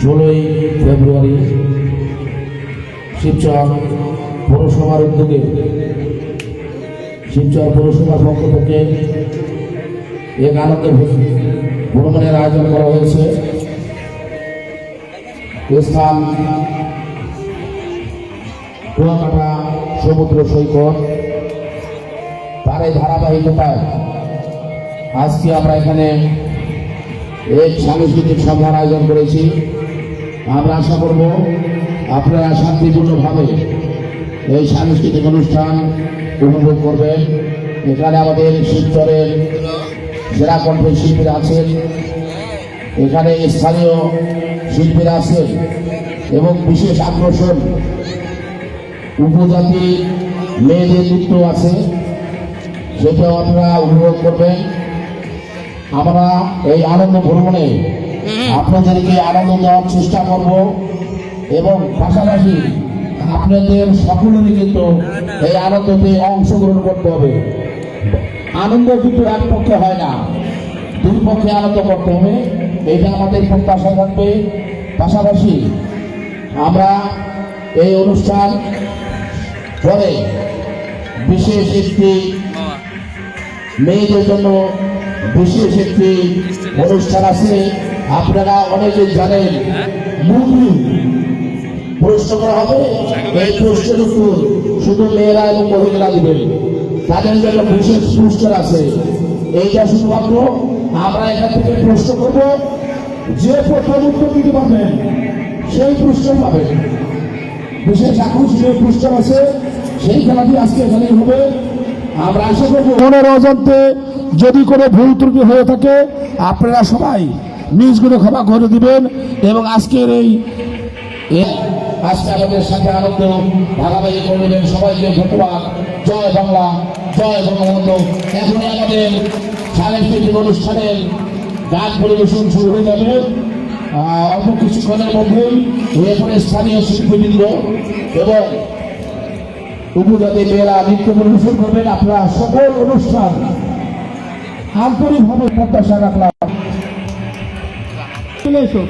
16ই ফেব্রুয়ারি শিবচর পৌরসভার উদ্যোগে শিবচর পৌরসভার পক্ষ থেকে এক আনন্দ ভ্রমণের আয়োজন করা হয়েছে। স্থান কুয়াকাটা সমুদ্র সৈকত। তার এই ধারাবাহিকতায় আজকে আমরা এখানে এক সাংস্কৃতিক সভার আয়োজন করেছি। আমরা আশা করব আপনারা শান্তিপূর্ণভাবে এই সাংস্কৃতিক অনুষ্ঠান উপভোগ করবেন। এখানে আমাদের শিবচরের সেরা কণ্ঠের শিল্পীরা আছেন, এখানে স্থানীয় শিল্পীরা আছেন এবং বিশেষ আকর্ষণ উপজাতি মেয়েদের নৃত্য আছে, সেটাও আপনারা উপভোগ করবেন। আমরা এই আনন্দ ভ্রমণে আপনাদেরকে আনন্দ দেওয়ার চেষ্টা করব এবং পাশাপাশি আপনাদের সকলেরই কিন্তু এই আনন্দতে অংশগ্রহণ করতে হবে। আনন্দ কিন্তু এক পক্ষে হয় না, দুই পক্ষে আনন্দ করতে হবে, এটা আমাদের প্রত্যাশা থাকবে। পাশাপাশি আমরা এই অনুষ্ঠান পরে বিশেষ একটি মেয়েদের জন্য বিশেষ একটি অনুষ্ঠান আছে। আপনারা অনেকেই জানেন মুরগি পুরস্কার করা হবে। এই পুরস্কারের উপর শুধু মেয়েরা এবং মহিলারা দিবেন, তাদের জন্য বিশেষ পুরস্কার আছে। এইটা শুধুমাত্র আমরা এখান থেকে প্রশ্ন করবো, যে প্রথম উত্তর দিতে পারবেন সেই পুরস্কার পাবেন। বিশেষ আকর্ষণীয় পুরস্কার আছে, সেই খেলাটি আজকে এখানেই হবে। আমরা আশা করবো মনের অজান্তে যদি কোনো ভুল ত্রুটি হয়ে থাকে আপনারা সবাই নিজগুলো ক্ষমা করে দিবেন এবং আজকের আজকে আমাদের সাথে আনন্দ ভাগাভাগি করে দেবেন। সবাইকে ধন্যবাদ। জয় বাংলা, জয় বঙ্গবন্ধু। এখন আমাদের সাংস্কৃতিক অনুষ্ঠানের গান পরিবেশন শুরু হয়ে যাবে অল্প কিছুক্ষণের মধ্যেই। এরপরে স্থানীয় শিল্পীবৃন্দ এবং উপজাতি মেয়েরা নৃত্য পরিবেশন করবেন। আপনারা সকল অনুষ্ঠান আন্তরিকভাবে প্রত্যাশা রাখলাম। চলে এসো।